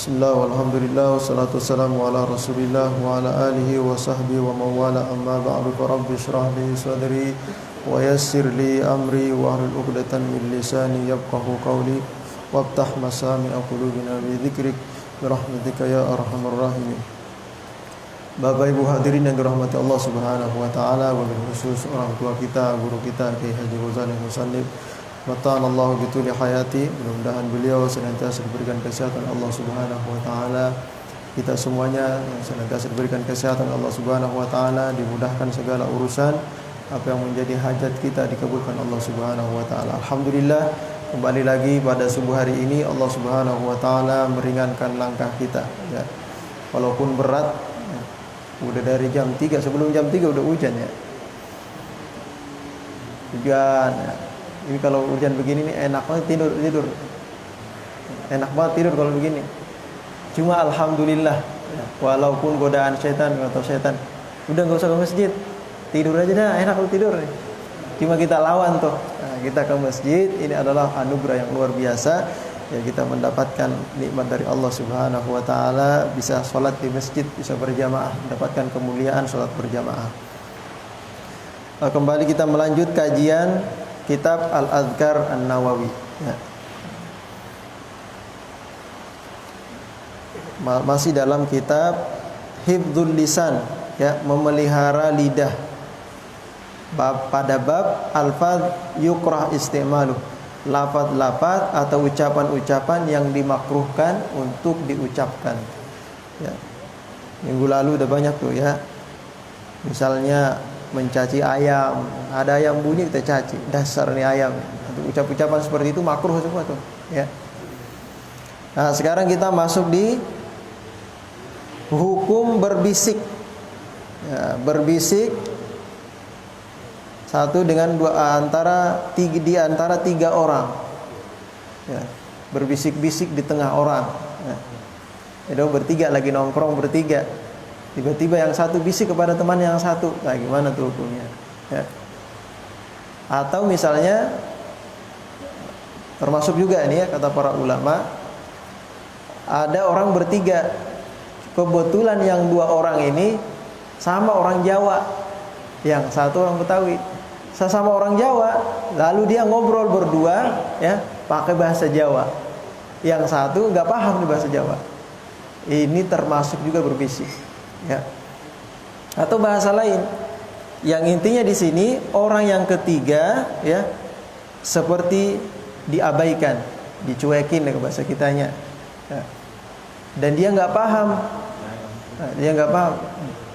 Bismillah walhamdulillah wassalatu wassalamu ala rasulillah wa ala alihi wa sahbihi wa mawala amma ba'du rabbi shrah li sadri wa yassir li amri wa ahlul uqdatan min lisani yafqahu qawli waftah masami'a qulubina bi dzikrik bi rahmatika ya arhamar rahimin. Bapak Ibu hadirin yang dirahmati Allah Subhanahu wa taala, wabil khusus orang tua kita, guru kita Kiai Haji Ghazali Musannif, mata'anallahu bituli hayati. Mudah-mudahan beliau senantiasa diberikan kesehatan Allah Subhanahu wa taala. Kita semuanya senantiasa diberikan kesehatan Allah Subhanahu wa taala, dimudahkan segala urusan, apa yang menjadi hajat kita dikabulkan Allah Subhanahu wa taala. Alhamdulillah, kembali lagi pada subuh hari ini Allah Subhanahu wa taala meringankan langkah kita ya. Walaupun berat ya. Udah dari jam 3, sebelum jam 3 udah hujan ya. Hujan ya. Ini kalau hujan begini nih enak banget tidur. Enak banget tidur kalau begini. Cuma alhamdulillah ya, walaupun godaan setan atau setan, udah enggak usah ke masjid. Tidur aja dah, enak lu tidur nih. Cuma kita lawan tuh. Nah, kita ke masjid, ini adalah anugerah yang luar biasa. Ya, kita mendapatkan nikmat dari Allah Subhanahu wa taala, bisa sholat di masjid, bisa berjamaah, mendapatkan kemuliaan sholat berjamaah. Kembali kita melanjut kajian kitab Al-Adhkar An-Nawawi ya. Masih dalam kitab Hifdzul Lisan ya, memelihara lidah. Pada bab alfaz yukrah istimaluh, lafaz-lafaz atau ucapan-ucapan yang dimakruhkan untuk diucapkan ya. Minggu lalu udah banyak tuh ya. Misalnya mencaci ayam, ada ayam bunyi kita caci, dasar nih ayam. Ucap-ucapan seperti itu makruh semua tuh ya. Nah, sekarang kita masuk di hukum berbisik ya, berbisik satu dengan dua di antara tiga orang ya, berbisik-bisik di tengah orang ya. Itu bertiga lagi nongkrong bertiga, tiba-tiba yang satu bisik kepada teman yang satu, nah gimana tuh hukumnya ya. Atau misalnya termasuk juga ini ya, kata para ulama, ada orang bertiga, kebetulan yang dua orang ini sama orang Jawa, yang satu orang Betawi, sesama orang Jawa, lalu dia ngobrol berdua ya pakai bahasa Jawa, yang satu nggak paham di bahasa Jawa, ini termasuk juga berbisik ya. Atau bahasa lain yang intinya di sini orang yang ketiga ya seperti diabaikan, dicuekin ke bahasa kitanya ya. Dan dia nggak paham,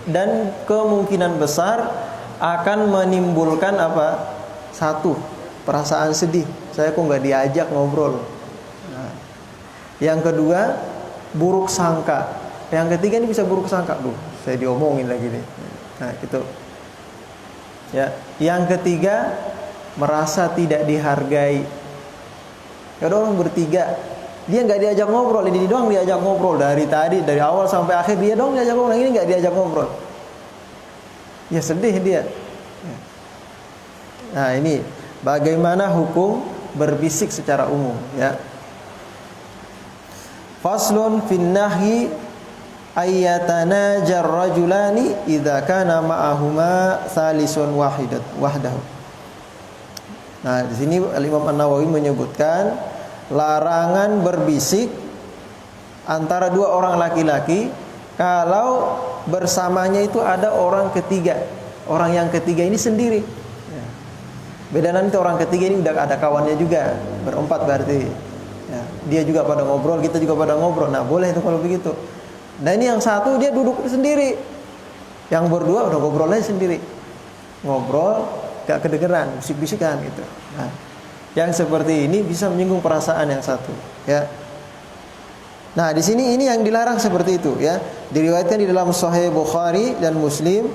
dan kemungkinan besar akan menimbulkan apa? Satu, perasaan sedih, saya kok nggak diajak ngobrol. Nah, yang kedua, buruk sangka. Yang ketiga ini bisa buruk sangka, saya diomongin lagi nih. Nah, gitu. Ya, yang ketiga merasa tidak dihargai. Ada orang bertiga, dia nggak diajak ngobrol, ini doang diajak ngobrol dari tadi, dari awal sampai akhir dia doang diajak ngobrol, ini nggak diajak ngobrol. Ya sedih dia. Nah, ini bagaimana hukum berbisik secara umum ya. Faslun fin nahyi ayyatanajar rajulani idza kana ma'ahuma salisun wahdahu. Nah, di sini Imam An-Nawawi menyebutkan larangan berbisik antara dua orang laki-laki kalau bersamanya itu ada orang ketiga. Orang yang ketiga ini sendiri ya. Beda nanti orang ketiga ini udah ada kawannya juga, berempat berarti ya. Dia juga pada ngobrol, kita juga pada ngobrol. Nah boleh itu kalau begitu. Nah ini yang satu dia duduk sendiri, yang berdua udah ngobrol aja sendiri, ngobrol gak kedengeran, bisik-bisikan gitu. Nah yang seperti ini bisa menyinggung perasaan yang satu ya. Nah, di sini ini yang dilarang seperti itu ya. Diriwayatkan di dalam Sahih Bukhari dan Muslim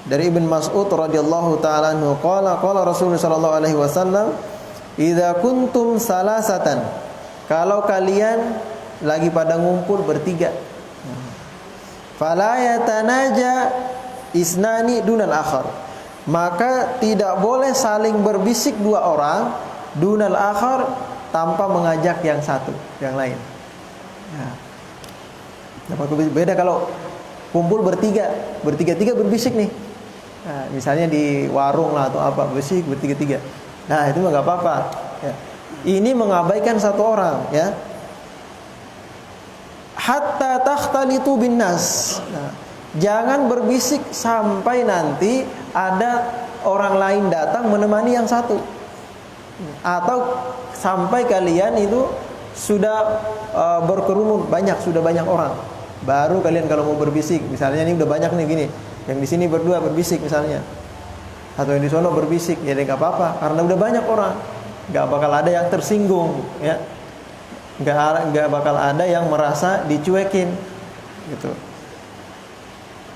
dari Ibn Mas'ud radhiyallahu taala anhu qala Rasulullah sallallahu alaihi wasallam, "Idza kuntum salasatan." Kalau kalian lagi pada ngumpul bertiga. Fala yatanaja isnani dunal akhar. Maka tidak boleh saling berbisik dua orang dunal akhar tanpa mengajak yang satu, yang lain. Ya. Beda kalau kumpul bertiga-tiga berbisik nih. Nah, misalnya di warung lah atau apa, berbisik bertiga-tiga. Nah, itu mah nggak apa-apa. Ya. Ini mengabaikan satu orang, ya. Hatta takhtalitu bin nas. Nah, jangan berbisik sampai nanti ada orang lain datang menemani yang satu. Atau sampai kalian itu sudah berkerumun sudah banyak orang. Baru kalian kalau mau berbisik, misalnya ini udah banyak nih gini. Yang di sini berdua berbisik misalnya. Atau yang di sono berbisik, ya enggak apa-apa karena udah banyak orang. Enggak bakal ada yang tersinggung, ya. Enggak bakal ada yang merasa dicuekin gitu.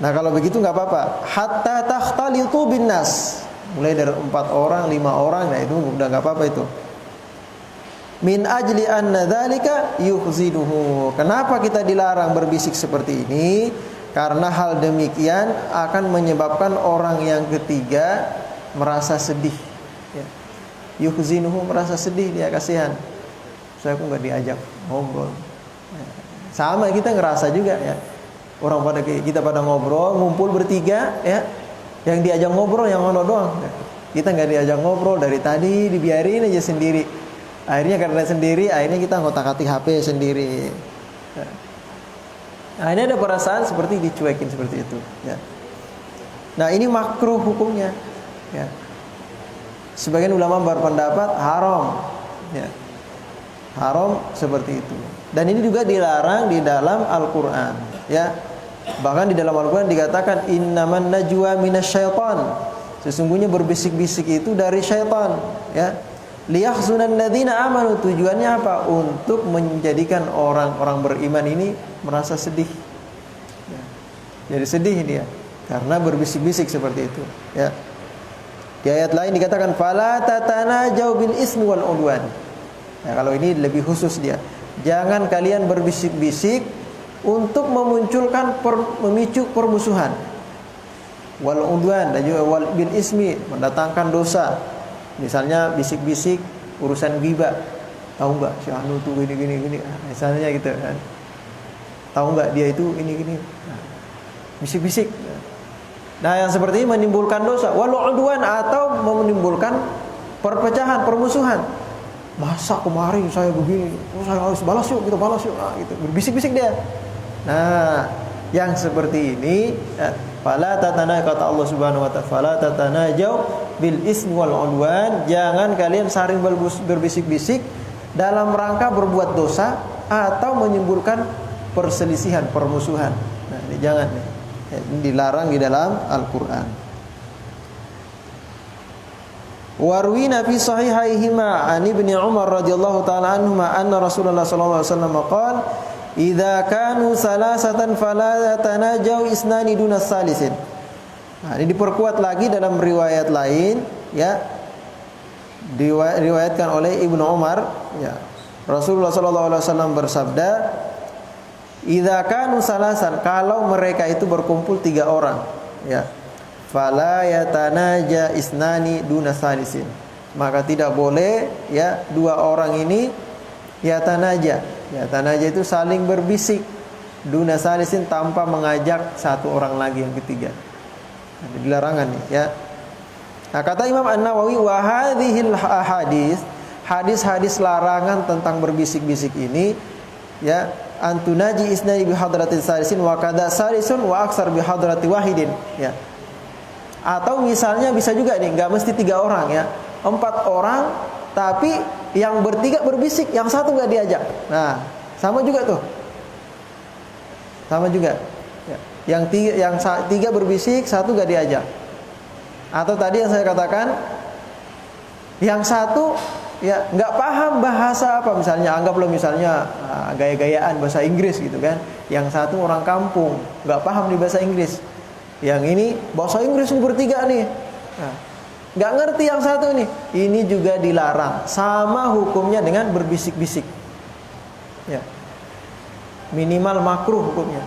Nah, kalau begitu enggak apa-apa. Hatta takhtalitu bin nas. Mulai dari 4 orang, 5 orang, nah itu udah enggak apa-apa itu. Min ajli anna dzalika yukhziduhu. Kenapa kita dilarang berbisik seperti ini? Karena hal demikian akan menyebabkan orang yang ketiga merasa sedih, ya. Yukhzinuhu, merasa sedih, dia kasihan. Saya kok nggak diajak ngobrol. Sama kita ngerasa juga, ya. Orang kita pada ngobrol, ngumpul bertiga, ya. Yang diajak ngobrol yang ono doang. Kita nggak diajak ngobrol dari tadi, dibiarin aja sendiri. Akhirnya karena sendiri, akhirnya kita ngotak-atik HP sendiri. Nah, ini ada perasaan seperti dicuekin seperti itu, ya. Nah, ini makruh hukumnya, ya. Sebagian ulama berpendapat haram, ya. Haram seperti itu. Dan ini juga dilarang di dalam Al-Qur'an, ya. Bahkan di dalam Al-Qur'an dikatakan innaman najwa minasyaiton. Sesungguhnya berbisik-bisik itu dari syaitan, ya. Liyahzunan ladzina amanu, tujuannya apa? Untuk menjadikan orang-orang beriman ini merasa sedih, ya. Jadi sedih dia karena berbisik-bisik seperti itu, ya. Di ayat lain dikatakan fala tatanajau bil ismi wal udwan. Nah, kalau ini lebih khusus dia. Jangan kalian berbisik-bisik untuk memunculkan memicu permusuhan. Wal udwan dan juga wal bil ismi, mendatangkan dosa. Misalnya bisik-bisik urusan ghibah. Tahu enggak si anu tuh gini. Misalnya gitu kan. Tahu enggak dia itu ini. Bisik-bisik. Nah, yang seperti ini menimbulkan dosa, walau udwan, atau menimbulkan perpecahan, permusuhan. Masa kemarin saya begini, saya harus balas yuk, kita balas yuk. Nah, gitu. Berbisik-bisik dia. Nah, yang seperti ini, fala tatana, kata Allah Subhanahu wa taala, fala tatanajau bil ismi wal udwan. Jangan kalian saling berbisik-bisik dalam rangka berbuat dosa atau menimbulkan perselisihan, permusuhan. Nah, ini jangan nih. Ini dilarang di dalam Al-Qur'an. Warwina fi sahihaihima an Ibnu Umar radhiyallahu taala anhuma anna Rasulullah sallallahu alaihi wasallam qala idza kanu salasatan fala yatanajau isnani duna salisin. Nah, ini diperkuat lagi dalam riwayat lain, ya. Diriwayatkan oleh Ibnu Umar, ya. Rasulullah sallallahu alaihi wasallam bersabda, idza kanu salasan, kalau mereka itu berkumpul 3 orang, ya. Fala yatanaja isnani duna salisin. Maka tidak boleh, ya, 2 orang ini yatanaja. Yatanaja itu saling berbisik duna salisin, tanpa mengajak satu orang lagi yang ketiga. Ini dilarangan nih, ya. Nah, kata Imam An-Nawawi, wa hadhil ahadits, hadis-hadis larangan tentang berbisik-bisik ini, ya, antunaji isnani bi hadratin salisin wa kada salisun wa aksar bi hadrati wahidin, ya. Atau misalnya bisa juga nih, enggak mesti 3 orang, ya. 4 orang tapi yang bertiga berbisik, yang satu enggak diajak. Nah, sama juga tuh. Sama juga. Ya. Yang tiga berbisik, satu enggak diajak. Atau tadi yang saya katakan, yang satu, ya, nggak paham bahasa apa, misalnya anggaplah misalnya gaya-gayaan bahasa Inggris gitu kan. Yang satu orang kampung, nggak paham di bahasa Inggris. Yang ini bahasa Inggris ini bertiga nih, nah, nggak ngerti yang satu nih. Ini juga dilarang, sama hukumnya dengan berbisik-bisik, ya. Minimal makruh hukumnya.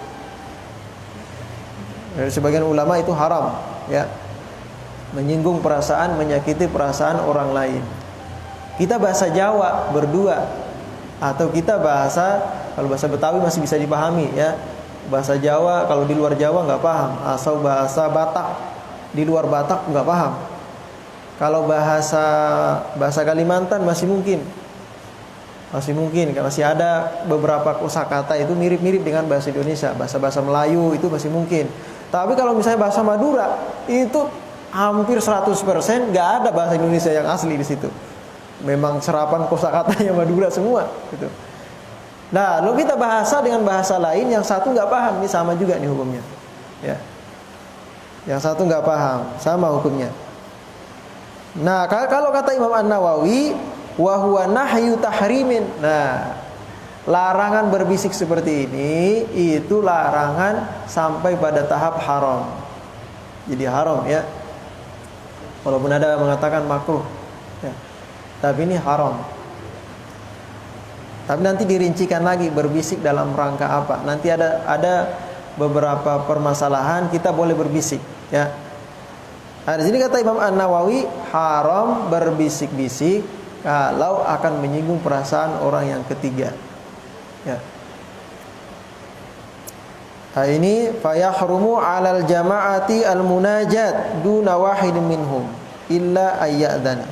Dari sebagian ulama itu haram, ya. Menyinggung perasaan, menyakiti perasaan orang lain. Kita bahasa Jawa berdua, atau kita bahasa, kalau bahasa Betawi masih bisa dipahami, ya. bahasa Jawa kalau di luar Jawa nggak paham, atau bahasa Batak di luar Batak nggak paham. Kalau bahasa Kalimantan masih mungkin, masih ada beberapa kosakata itu mirip-mirip dengan bahasa Indonesia, bahasa Melayu itu masih mungkin. Tapi kalau misalnya bahasa Madura itu hampir 100% nggak ada bahasa Indonesia yang asli di situ. Memang serapan kosakatanya Madura semua gitu. Nah, lalu kita bahasa dengan bahasa lain, yang satu nggak paham, ini sama juga nih hukumnya. Ya, yang satu nggak paham, sama hukumnya. Nah, kalau kata Imam An-Nawawi, wa huwa nahyu tahrimin. Nah, larangan berbisik seperti ini itu larangan sampai pada tahap haram. Jadi haram ya. Walaupun ada mengatakan makruh, ya. Tapi ini haram. Tapi nanti dirincikan lagi berbisik dalam rangka apa. Nanti ada beberapa permasalahan kita boleh berbisik, ya. Nah, di sini kata Imam An-Nawawi, haram berbisik-bisik kalau akan menyinggung perasaan orang yang ketiga. Ya. Nah, ini fayahrumu 'alal jama'ati al-munajat duna wahidin minhum illa ayyadana.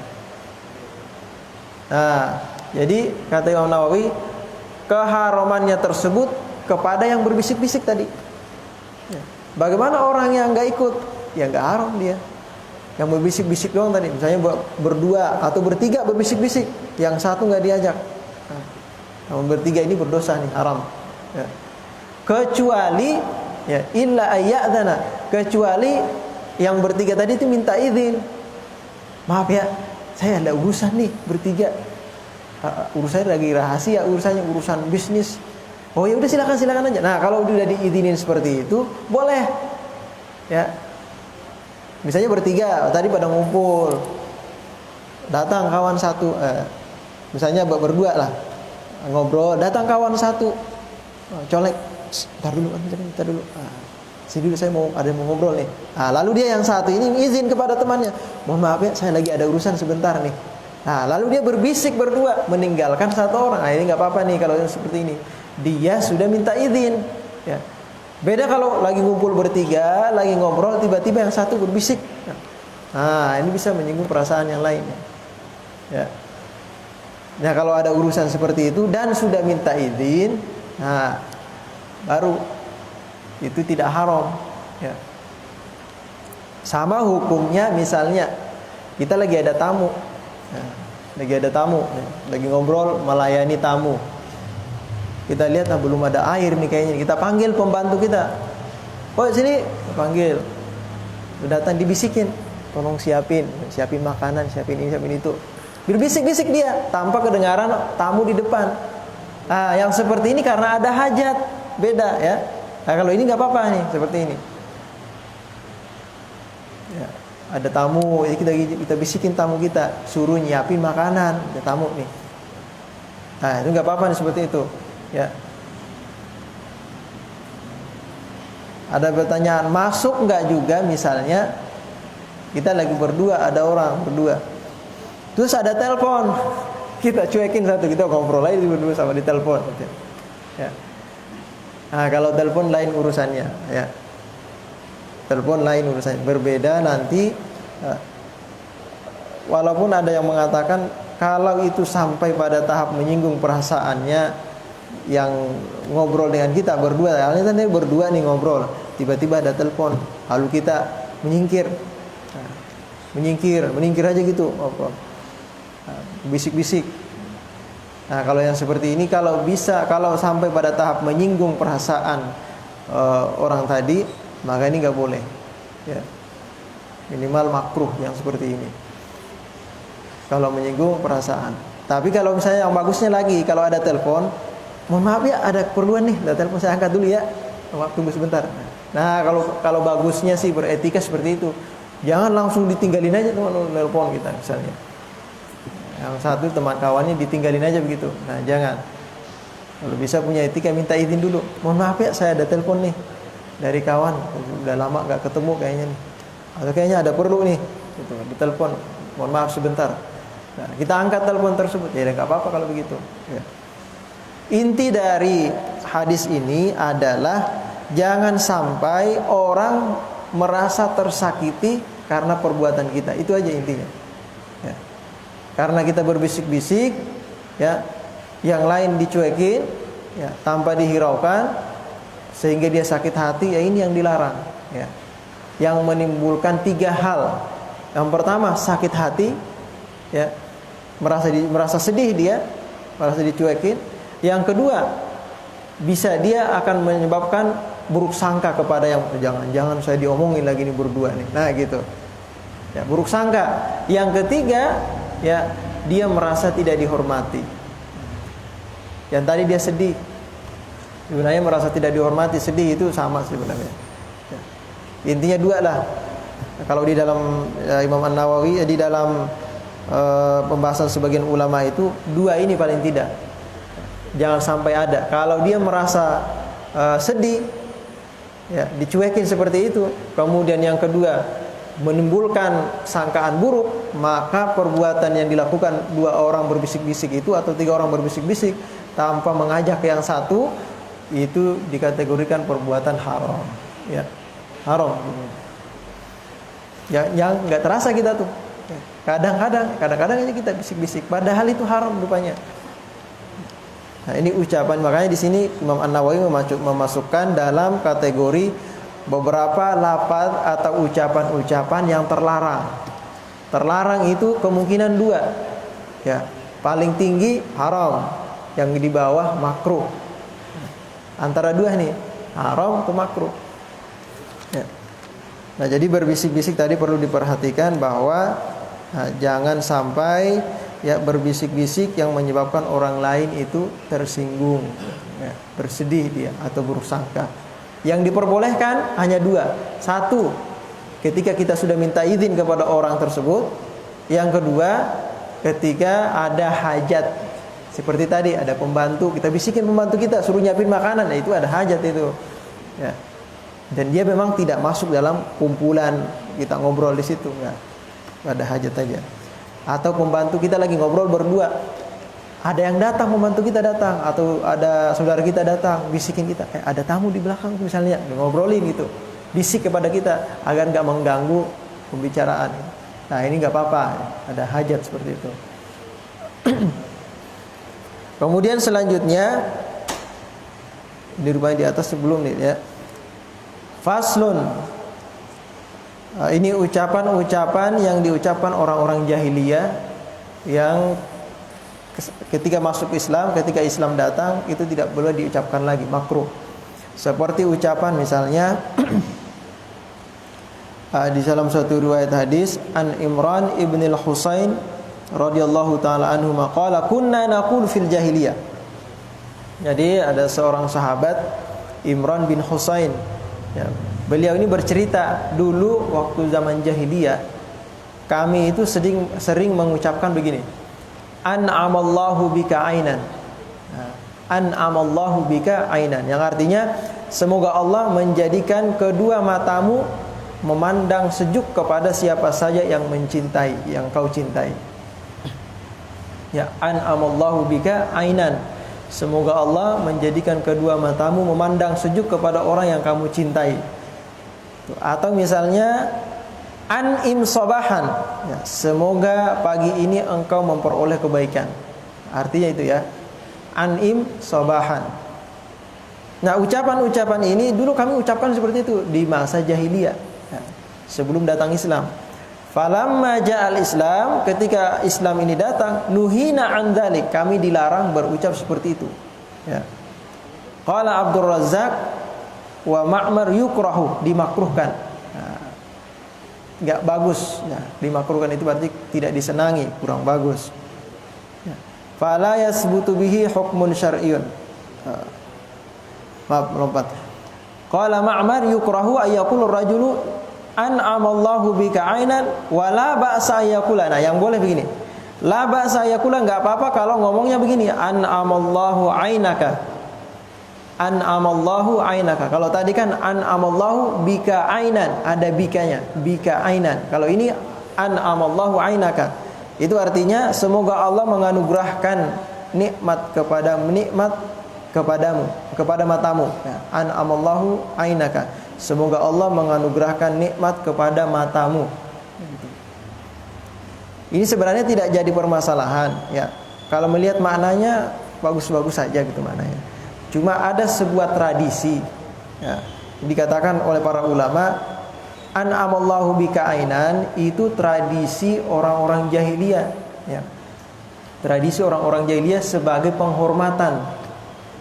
Nah, jadi kata Imam Nawawi, keharamannya tersebut kepada yang berbisik-bisik tadi. Ya. Bagaimana orang yang nggak ikut? Ya nggak haram dia. Yang berbisik-bisik doang tadi, misalnya berdua atau bertiga berbisik-bisik, yang satu nggak diajak. Nah, yang bertiga ini berdosa nih, haram. Ya. Kecuali ya illa ayyadana, kecuali yang bertiga tadi itu minta izin. Maaf ya, saya ada urusan nih bertiga. Urusannya lagi rahasia, urusan bisnis. Oh ya udah silakan aja. Nah, kalau udah diizinin seperti itu, boleh. Ya. Misalnya bertiga, tadi pada ngumpul. Datang kawan satu, misalnya berdua lah. Ngobrol, datang kawan satu. Colek, ntar dulu. Sini dulu, saya ada yang mau ngobrol nih. Nah, lalu dia yang satu ini izin kepada temannya. Mohon maaf ya, saya lagi ada urusan sebentar nih. Nah, lalu dia berbisik berdua, meninggalkan satu orang. Nah, ini nggak apa-apa nih kalau seperti ini. Dia sudah minta izin. Ya. Beda kalau lagi ngumpul bertiga, lagi ngobrol, tiba-tiba yang satu berbisik. Nah, ini bisa menyinggung perasaan yang lain. Ya. Nah, kalau ada urusan seperti itu dan sudah minta izin, nah, baru itu tidak haram. Ya. Sama hukumnya misalnya kita lagi ada tamu. Nah, lagi ngobrol melayani tamu. Kita lihat belum ada air nih kayaknya. Kita panggil pembantu kita. Oh sini, panggil. Datang dibisikin, tolong siapin makanan, siapin ini, siapin itu. Berbisik-bisik dia, tanpa kedengaran tamu di depan. Nah, yang seperti ini karena ada hajat, beda ya. Nah, kalau ini nggak apa-apa nih, seperti ini. Ya. Ada tamu, kita bisikin tamu kita, suruh nyiapin makanan, ada tamu nih. Nah, itu nggak apa-apa nih seperti itu, ya. Ada pertanyaan, masuk nggak juga misalnya kita lagi berdua, ada orang berdua, terus ada telepon, kita cuekin satu, kita ngobrol aja berdua sama di telepon, ya. Nah, kalau telepon lain urusannya, ya. Telepon lain urusannya, berbeda nanti. Walaupun ada yang mengatakan kalau itu sampai pada tahap menyinggung perasaannya yang ngobrol dengan kita berdua, halnya tadi berdua nih ngobrol, tiba-tiba ada telepon, lalu kita menyingkir aja gitu, ngobrol, bisik-bisik. Nah, kalau yang seperti ini, kalau sampai pada tahap menyinggung perasaan orang tadi, maka ini nggak boleh, ya. Minimal makruh yang seperti ini. Kalau menyinggung perasaan. Tapi kalau misalnya yang bagusnya lagi, kalau ada telepon, mohon maaf ya, ada keperluan nih, ada telepon, saya angkat dulu ya. Tunggu sebentar. Nah, kalau bagusnya sih beretika seperti itu. Jangan langsung ditinggalin aja telepon kita misalnya. Yang satu teman kawannya ditinggalin aja begitu. Nah, jangan. Kalau bisa punya etika, minta izin dulu. Mohon maaf ya, saya ada telepon nih dari kawan, udah lama gak ketemu kayaknya nih, atau kayaknya ada perlu nih, gitu, ditelepon, mohon maaf sebentar. Nah, kita angkat telepon tersebut, ya nggak apa-apa kalau begitu. Ya. Inti dari hadis ini adalah jangan sampai orang merasa tersakiti karena perbuatan kita. Itu aja intinya. Ya. Karena kita berbisik-bisik, ya, yang lain dicuekin, ya, tanpa dihiraukan, sehingga dia sakit hati. Ya, ini yang dilarang. Ya. Yang menimbulkan 3 hal. Yang pertama sakit hati, ya, merasa sedih dia, merasa dicuekin. Yang kedua, bisa dia akan menyebabkan buruk sangka kepada yang jangan saya diomongin lagi nih berdua nih. Nah gitu. Ya, buruk sangka. Yang ketiga, ya, dia merasa tidak dihormati. Yang tadi dia sedih. Sebenarnya merasa tidak dihormati, sedih itu sama sebenarnya. Ya. Intinya 2 lah. Kalau di dalam Imam An-Nawawi, di dalam pembahasan sebagian ulama itu 2 ini paling tidak. Jangan sampai ada. Kalau dia merasa sedih, ya, dicuekin seperti itu. Kemudian yang kedua, menimbulkan sangkaan buruk, maka perbuatan yang dilakukan 2 orang berbisik-bisik itu atau 3 orang berbisik-bisik tanpa mengajak yang satu, itu dikategorikan perbuatan haram. Ya, haram. Ya, yang nggak terasa kita tuh. Kadang-kadang aja kita bisik-bisik, padahal itu haram rupanya. Nah, ini ucapan, makanya di sini Imam An-Nawawi memasukkan dalam kategori beberapa lafaz atau ucapan-ucapan yang terlarang. Terlarang itu kemungkinan 2. Ya, paling tinggi haram, yang di bawah makruh. Antara 2 nih, haram atau makruh. Ya. Nah, jadi berbisik-bisik tadi perlu diperhatikan bahwa jangan sampai, ya, berbisik-bisik yang menyebabkan orang lain itu tersinggung, ya, bersedih dia atau buruk sangka. Yang diperbolehkan hanya 2. 1, ketika kita sudah minta izin kepada orang tersebut. Yang kedua, ketika ada hajat. Seperti tadi ada pembantu, kita bisikin pembantu kita suruh nyiapin makanan, nah itu ada hajat itu. Ya. Dan dia memang tidak masuk dalam kumpulan kita ngobrol di situ, enggak. Ada hajat aja. Atau pembantu kita lagi ngobrol berdua, ada yang datang, pembantu kita datang, atau ada saudara kita datang, bisikin kita, ada tamu di belakang misalnya, ngobrolin gitu, bisik kepada kita agar nggak mengganggu pembicaraan. Nah, ini nggak apa-apa, ada hajat seperti itu. Kemudian selanjutnya, ini rupanya di atas sebelum nih, ya. Faslun. Ini ucapan-ucapan yang diucapkan orang-orang jahiliyah yang ketika masuk Islam, ketika Islam datang, itu tidak boleh diucapkan lagi, makruh. Seperti ucapan misalnya di dalam suatu riwayat hadis, An Imran ibn al-Husain radhiyallahu taala anhu maqala kunna naqul fil jahiliyah. Jadi ada seorang sahabat, Imran bin Husain, ya, beliau ini bercerita, dulu waktu zaman jahiliyah kami itu sering mengucapkan begini, an'amallahu bika ainan. An'amallahu bika ainan, yang artinya semoga Allah menjadikan kedua matamu memandang sejuk kepada siapa saja yang mencintai, yang kau cintai. Ya, an'amallahu bika ainan, semoga Allah menjadikan kedua matamu memandang sejuk kepada orang yang kamu cintai. Atau misalnya an'im sabahan, ya, semoga pagi ini engkau memperoleh kebaikan. Artinya itu, ya, an'im sabahan. Nah, ucapan-ucapan ini dulu kami ucapkan seperti itu di masa jahiliyah, ya, sebelum datang Islam. Falamma ja'al Islam, ketika Islam ini datang, nuhina an dzalik, kami dilarang berucap seperti itu. Ya. Qala Abdul Razzaq wa Ma'mar yukrahu, dimakruhkan. Enggak bagus, ya, dimakruhkan itu berarti tidak disenangi, kurang bagus. Ya. Fala yasbutu bihi hukmun syar'iyyun. Maaf, lompat. Qala Ma'mar yukrahu ayyaqulu rajulu an'amallahu bika ainan wala ba'sa yaqula. Nah, yang boleh begini, la ba'sa yaqula, enggak apa-apa kalau ngomongnya begini, an'amallahu ainaka, an'amallahu ainaka. Kalau tadi kan an'amallahu bika ainan, ada bikanya, bika ainan. Kalau ini an'amallahu ainaka, itu artinya semoga Allah menganugerahkan nikmat kepadamu, kepada matamu. Ya, an'amallahu ainaka. Semoga Allah menganugerahkan nikmat kepada matamu. Ini sebenarnya tidak jadi permasalahan, ya. Kalau melihat maknanya bagus-bagus saja gitu maknanya. Cuma ada sebuah tradisi, ya, dikatakan oleh para ulama, an'amallahu bika ainan, itu tradisi orang-orang jahiliyah, ya. Tradisi orang-orang jahiliyah sebagai penghormatan,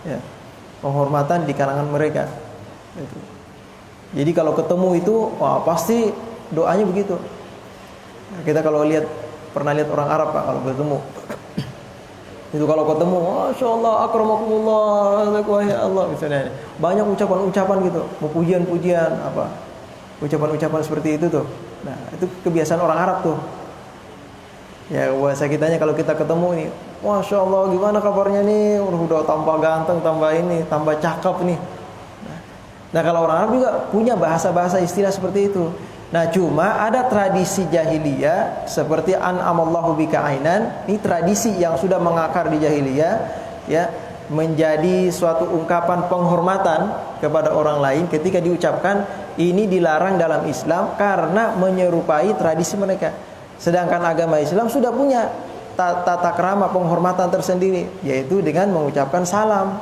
ya, penghormatan di kalangan mereka. Gitu. Jadi kalau ketemu itu, wah pasti doanya begitu. Kita kalau pernah lihat orang Arab Pak, kalau bertemu itu kalau ketemu, masya Allah, akramakumullah, ya Allah, misalnya banyak ucapan-ucapan gitu, pujian-pujian apa, ucapan-ucapan seperti itu tuh. Nah itu kebiasaan orang Arab tuh. Ya bahasa kitanya kalau kita ketemu nih, masya Allah, gimana kabarnya nih, udah tambah ganteng, tambah ini, tambah cakep nih. Nah kalau orang Arab juga punya bahasa-bahasa istilah seperti itu. Nah cuma ada tradisi jahiliyah seperti an'amallahu bika ainan. Ini tradisi yang sudah mengakar di jahiliyah, ya, menjadi suatu ungkapan penghormatan kepada orang lain. Ketika diucapkan, ini dilarang dalam Islam karena menyerupai tradisi mereka. Sedangkan agama Islam sudah punya tata krama penghormatan tersendiri, yaitu dengan mengucapkan salam,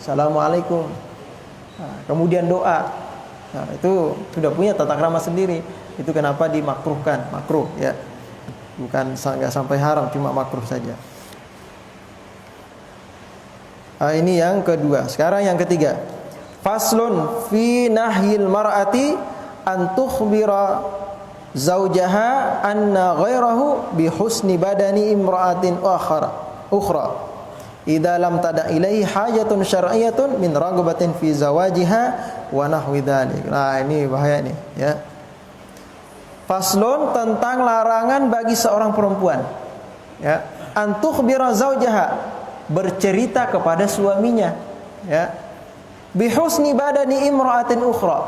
assalamualaikum. Nah, kemudian doa. Nah, itu sudah punya tata krama sendiri. Itu kenapa dimakruhkan, makruh, ya. Bukan enggak sampai haram, cuma makruh saja. Ini yang kedua. Sekarang yang ketiga. Faslun fi nahyil mar'ati an tukhbira zaujaha anna ghairahu bi husni badani imra'atin ukhra. Idza lam tada ilaihi hajatun syar'iyyatun min raghabatin fi zawajiha wa nahwi dzalik. Nah, ini bahaya nih, ya. Faslun tentang larangan bagi seorang perempuan, ya, an tukhbira zaujaha, bercerita kepada suaminya, ya, bi husni badani imra'atin ukhra,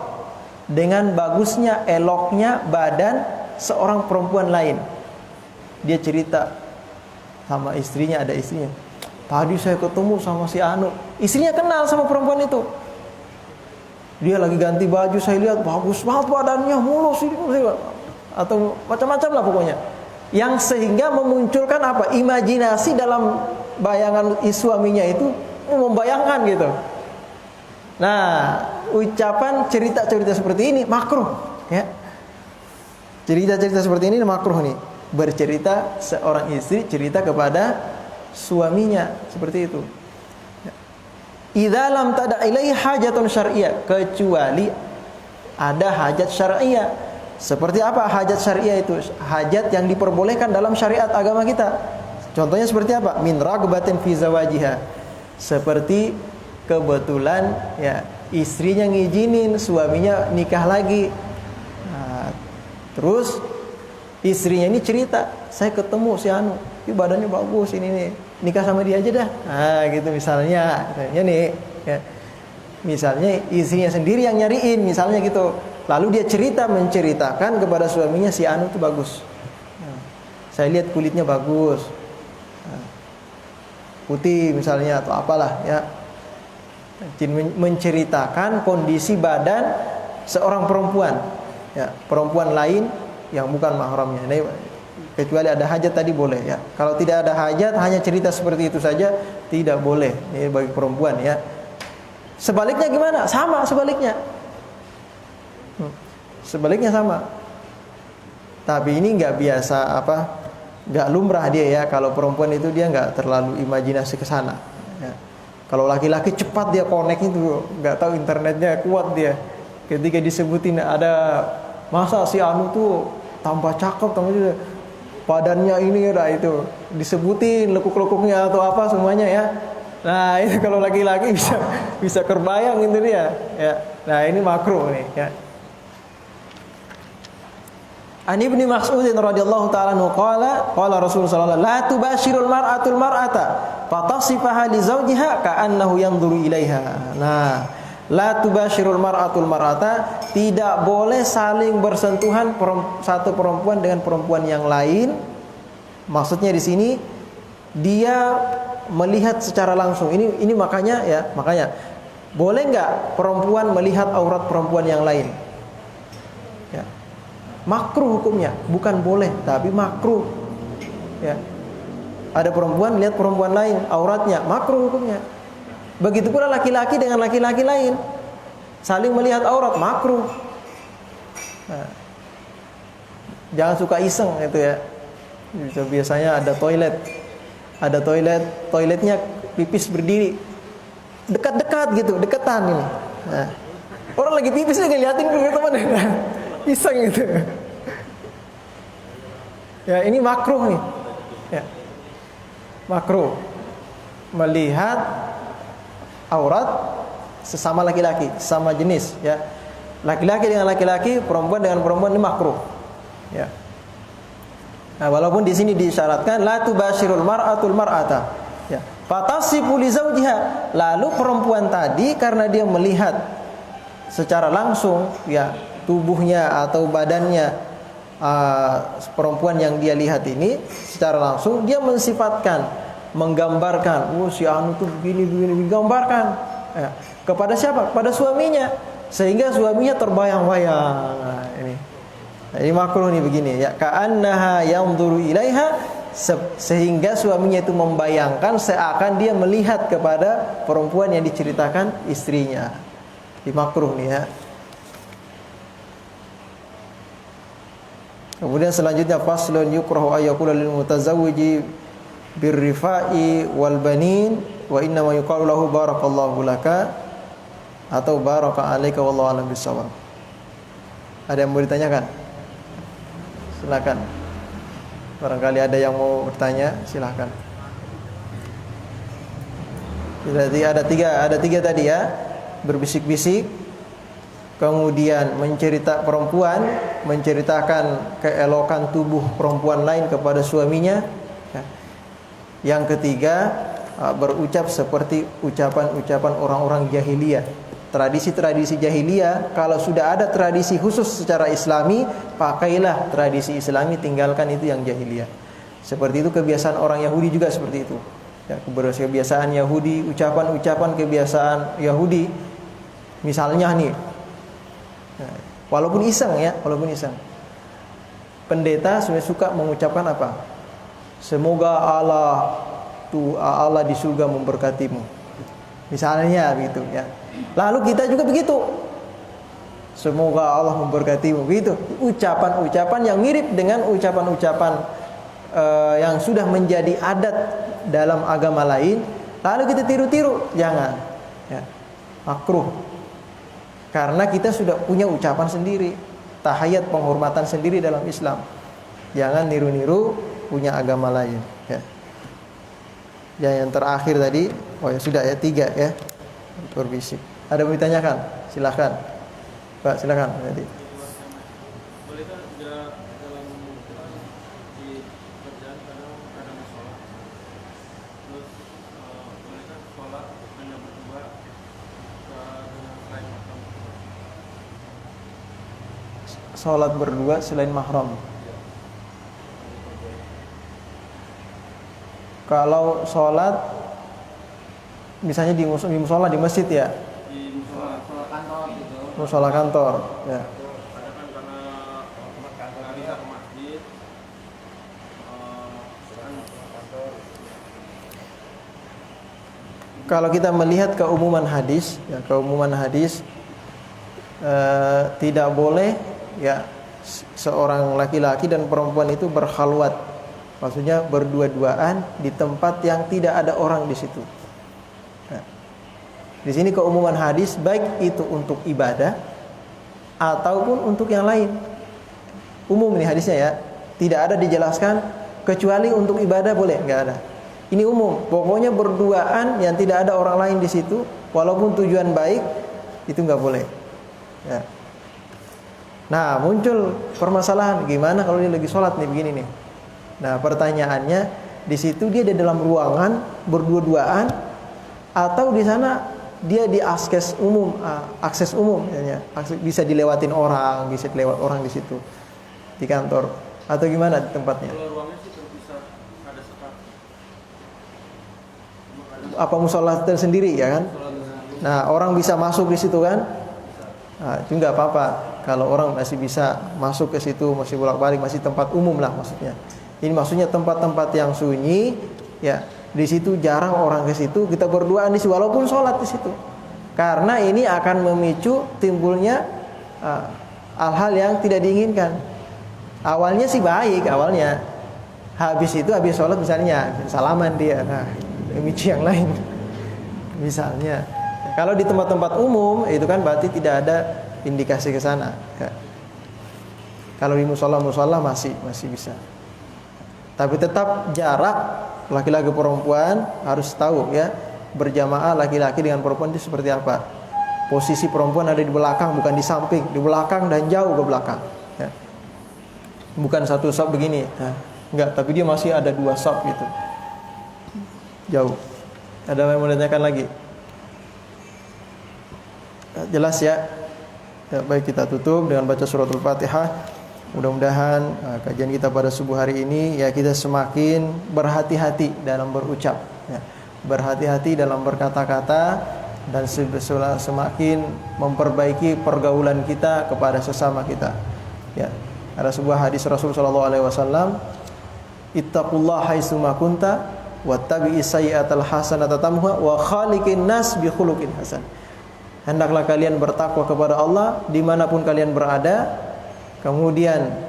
dengan bagusnya, eloknya badan seorang perempuan lain. Dia cerita sama istrinya, ada istrinya. Tadi saya ketemu sama si Anu. Istrinya kenal sama perempuan itu. Dia lagi ganti baju, saya lihat bagus banget badannya, mulus ini, atau macam-macam lah pokoknya. Yang sehingga memunculkan apa? Imajinasi dalam bayangan suaminya itu, membayangkan gitu. Nah, ucapan cerita-cerita seperti ini makruh, ya. Cerita-cerita seperti ini makruh nih. Bercerita seorang istri cerita kepada suaminya seperti itu. Idza lam tada ilaihi hajatun syar'iyyah, kecuali ada hajat syar'iyyah. Seperti apa hajat syar'iyyah itu? Hajat yang diperbolehkan dalam syariat agama kita. Contohnya seperti apa? Min ragbatin fi zawajiha. Seperti kebetulan, ya, istrinya ngizinin suaminya nikah lagi. Nah, terus istrinya ini cerita, saya ketemu si Anu, ini badannya bagus, ini nih, nikah sama dia aja dah. Nah gitu misalnya nih, ya. Misalnya istrinya sendiri yang nyariin, misalnya gitu. Lalu dia menceritakan kepada suaminya, si Anu itu bagus. Nah, saya lihat kulitnya bagus, nah, putih misalnya atau apalah, ya. Menceritakan kondisi badan seorang perempuan, ya, perempuan lain yang bukan mahramnya. Nah, kecuali ada hajat tadi boleh, ya. Kalau tidak ada hajat, hanya cerita seperti itu saja tidak boleh. Ini bagi perempuan, ya. Sebaliknya gimana? Sama sebaliknya. Sebaliknya sama. Tapi ini nggak biasa nggak lumrah dia, ya. Kalau perempuan itu dia nggak terlalu imajinasi ke sana, ya. Kalau laki-laki cepat dia connect itu, nggak tahu internetnya kuat dia. Ketika disebutin ada, masa si Anu tuh tambah cakep, tambah juga badannya ini, lah itu disebutin lekuk-lekuknya atau apa semuanya, ya. Nah itu kalau laki-laki bisa kerbayang itu dia, ya. Nah ini makruh nih, ya. An Ibnu Mas'ud radhiyallahu ta'ala anhu qala Rasulullah sallallahu alaihi wasallam la tubashirul mar'atul mar'ata fatasifaha li zawjiha ka'annahu yanzuru ilaiha. Nah, la tubashirul mar'atul mar'ata, tidak boleh saling bersentuhan satu perempuan dengan perempuan yang lain. Maksudnya di sini dia melihat secara langsung. Ini makanya boleh nggak perempuan melihat aurat perempuan yang lain? Ya. Makruh hukumnya, bukan boleh, tapi makruh. Ya. Ada perempuan lihat perempuan lain auratnya, makruh hukumnya. Begitu pula laki-laki dengan laki-laki lain saling melihat aurat, makruh. Nah, jangan suka iseng itu ya. Biasanya ada toiletnya pipis berdiri dekat-dekat gitu, deketan ini. Nah, orang lagi pipis aja ngeliatin ke teman, iseng gitu. Ya, ini makruh nih. Ya. Makruh melihat aurat sesama laki-laki, sama jenis ya. Laki-laki dengan laki-laki, perempuan dengan perempuan, ini makruh. Ya. Nah, walaupun di sini disyaratkan la tubashirul mar'atul mar'ata. Ya. Fatasifu li zawjiha. Lalu perempuan tadi karena dia melihat secara langsung ya tubuhnya atau badannya perempuan yang dia lihat ini secara langsung, dia mensifatkan, menggambarkan, si anu tuh begini digambarkan. Ya. Kepada siapa? Kepada suaminya. Sehingga suaminya terbayang-bayang. Nah, ini makruh nih begini ya. Ka'annaha yanzuru ilaiha, sehingga suaminya itu membayangkan seakan dia melihat kepada perempuan yang diceritakan istrinya. Ini makruh nih ya. Kemudian selanjutnya faslun yukrahu ayyakula lil mutazawwiji birrifa'i wal banin wa inna ma yuqalu lahu barakallahu laka atau baraka alayka wallahu a'lam bissawab. Ada yang mau ditanyakan? Silakan. Barangkali ada yang mau bertanya, silakan. Jadi ada tiga tadi ya. Berbisik-bisik, kemudian menceritakan keelokan tubuh perempuan lain kepada suaminya. Yang ketiga, berucap seperti ucapan-ucapan orang-orang jahiliyah. Tradisi-tradisi jahiliyah, kalau sudah ada tradisi khusus secara islami, pakailah tradisi islami, tinggalkan itu yang jahiliyah. Seperti itu kebiasaan orang Yahudi juga seperti itu. Ya, kebiasaan Yahudi, ucapan-ucapan kebiasaan Yahudi. Misalnya nih, walaupun iseng, pendeta sebenarnya suka mengucapkan apa? Semoga Allah di surga memberkatimu. Misalnya begitu ya. Lalu kita juga begitu. Semoga Allah memberkatimu. Begitu. Ucapan-ucapan yang mirip dengan ucapan-ucapan yang sudah menjadi adat dalam agama lain, lalu kita tiru-tiru, jangan. Ya. Makruh. Karena kita sudah punya ucapan sendiri, tahiyat penghormatan sendiri dalam Islam. Jangan niru-niru punya agama lain. Ya. Yang terakhir tadi, ya sudah ya 3 ya. Berbisik. Ada yang ditanyakan? Silakan. Pak, silakan tadi. Bolehkah dalam di kerjaan kadang ada masalah? Terus bolehkah sholat hanya berdua dengan selain mahram? Sholat berdua selain mahram. Kalau sholat misalnya di musola, di masjid ya, Di musola kantor gitu. musola kantor ya. Kadang kan karena nggak bisa ke masjid, Kalau kita melihat keumuman hadis tidak boleh ya seorang laki-laki dan perempuan itu berkhalwat, maksudnya berdua-duaan di tempat yang tidak ada orang di situ. Nah, di sini keumuman hadis baik itu untuk ibadah ataupun untuk yang lain. Umum ini hadisnya ya, tidak ada dijelaskan kecuali untuk ibadah boleh, enggak ada. Ini umum, pokoknya berduaan yang tidak ada orang lain di situ, walaupun tujuan baik itu enggak boleh. Ya. Nah, muncul permasalahan, gimana kalau dia lagi sholat nih begini nih. Nah, pertanyaannya di situ dia di dalam ruangan berdua-duaan atau di sana dia di akses umum, ya, bisa dilewatin orang, bisa lewat orang di situ di kantor atau gimana di tempatnya? kalau ruangnya sih terpisah, ada sekat. apa musola tersendiri ya kan. Nah, orang bisa masuk di situ kan. Nah, itu nggak apa-apa kalau orang masih bisa masuk ke situ, masih bolak-balik, masih tempat umum lah maksudnya. Ini maksudnya tempat-tempat yang sunyi, ya di situ jarang orang ke situ, kita berduaan di situ walaupun sholat di situ. Karena ini akan memicu timbulnya hal-hal yang tidak diinginkan. Awalnya sih baik awalnya, habis sholat misalnya salaman dia, nah memicu yang lain. Misalnya, kalau di tempat-tempat umum itu kan berarti tidak ada indikasi ke sana. Kalau di musola masih bisa. Tapi tetap jarak laki-laki perempuan harus tahu ya, berjamaah laki-laki dengan perempuan itu seperti apa. Posisi perempuan ada di belakang, bukan di samping, di belakang dan jauh ke belakang. Ya. Bukan satu sop begini, nah, enggak. Tapi dia masih ada 2 sop gitu, jauh. Ada yang mau ditanyakan lagi? Jelas ya? Ya, baik, kita tutup dengan baca suratul Fatihah. Mudah-mudahan kajian kita pada subuh hari ini ya kita semakin berhati-hati dalam berucap, ya. Berhati-hati dalam berkata-kata dan semakin memperbaiki pergaulan kita kepada sesama kita. Ya, ada sebuah hadis Rasul sallallahu alaihi wasallam, "Ittaqullaha haitsuma kunta wattabi'is sayyi'atal hasanata tamhuha wa khaliqin nas bi khuluqin hasan." Hendaklah kalian bertakwa kepada Allah dimanapun kalian berada. Kemudian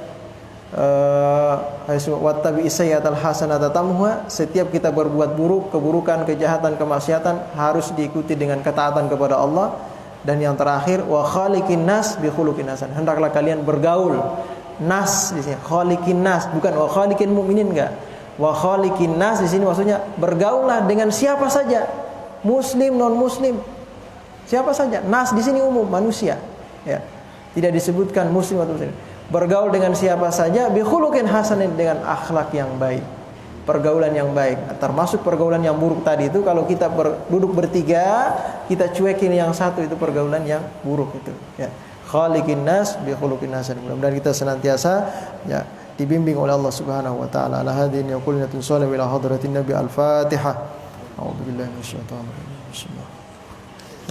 wattabi'is sayyi'atal hasanata tamhuha, setiap kita berbuat buruk, keburukan, kejahatan, kemaksiatan harus diikuti dengan ketaatan kepada Allah. Dan yang terakhir, wa khaliqin nas bi khuluqin hasan, hendaklah kalian bergaul. Nas di sini khaliqin nas, bukan wa khaliqin mukminin, enggak. Wa khaliqin nas di sini maksudnya bergaullah dengan siapa saja, muslim, non muslim, siapa saja. Nas di sini umum, manusia, ya. Tidak disebutkan muslim atau muslim. Bergaul dengan siapa saja bi khuluqin hasanin, dengan akhlak yang baik, pergaulan yang baik. Nah, termasuk pergaulan yang buruk tadi itu kalau kita duduk bertiga, kita cuekin yang satu, itu pergaulan yang buruk itu, ya. Khaliqin nas bi khuluqin hasan. Mudah-mudahan kita senantiasa ya dibimbing oleh Allah Subhanahu wa taala. Ala hadhihi yaqulnatun sallallahu ila hadratin nabi al-Fatihah. A'udzubillahi minasyaitonir rajim. Bismillah.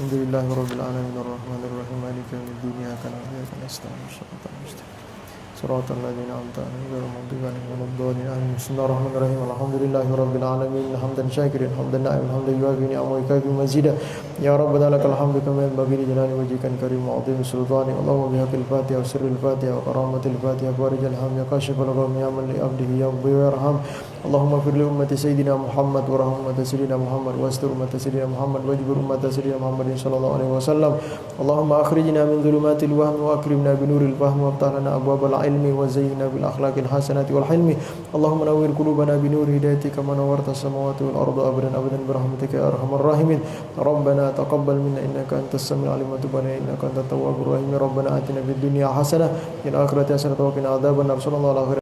Alhamdulillahirabbil alamin arrahmanir rahim maliki yaumiddin iyyaka na'budu wa iyyaka nasta'in ihdinas mustaqim siratal ladzina an'amta 'alaihim ghairil maghdubi 'alaihim waladdallin amin. Bismillahirrahmanirrahim. Alhamdulillahirabbil alamin hamdan syakirin hamdan na'iman hamdan yuwafi ni'amahu wa yukafi mazidah. Ya rabbana lakal hamdu kama yanbaghi li jalali wajhikal karim wa 'azimi sultani. Allahumma bihaqqil Fatihah wa sirril Fatihah wa karamatil Fatihah wa rijal hamd ya kashifal gham ya man li 'abdihi yaghfir wa yarham. Allahumma fir li ummati sayyidina Muhammad wa rahmi ummati sayyidina Muhammad wa astur ummati sayyidina Muhammad wa jibur ummati sayyidina Muhammadin sallallahu alaihi wasallam. Allahumma akhrijna min dhulumatil wahmi wa akrimna bi nuril fahmi wa ftah lana abwabal ilmi wa zayyinna bil akhlaqil hasanati wal hilmi. Allahumma nawwir qulubana bi nuri hidayatika kama nawwarta as-samawati wal arda abadan abadan bi rahmatika ya arhamar rahimin. Rabbana taqabbal minna innaka antas samiul alim wa tub 'alaina innaka antat tawwabur rahim. Rabbana atina fid dunya hasanah wa fil akhirati hasanah wa qina adzabannar. Sallallahu alaihi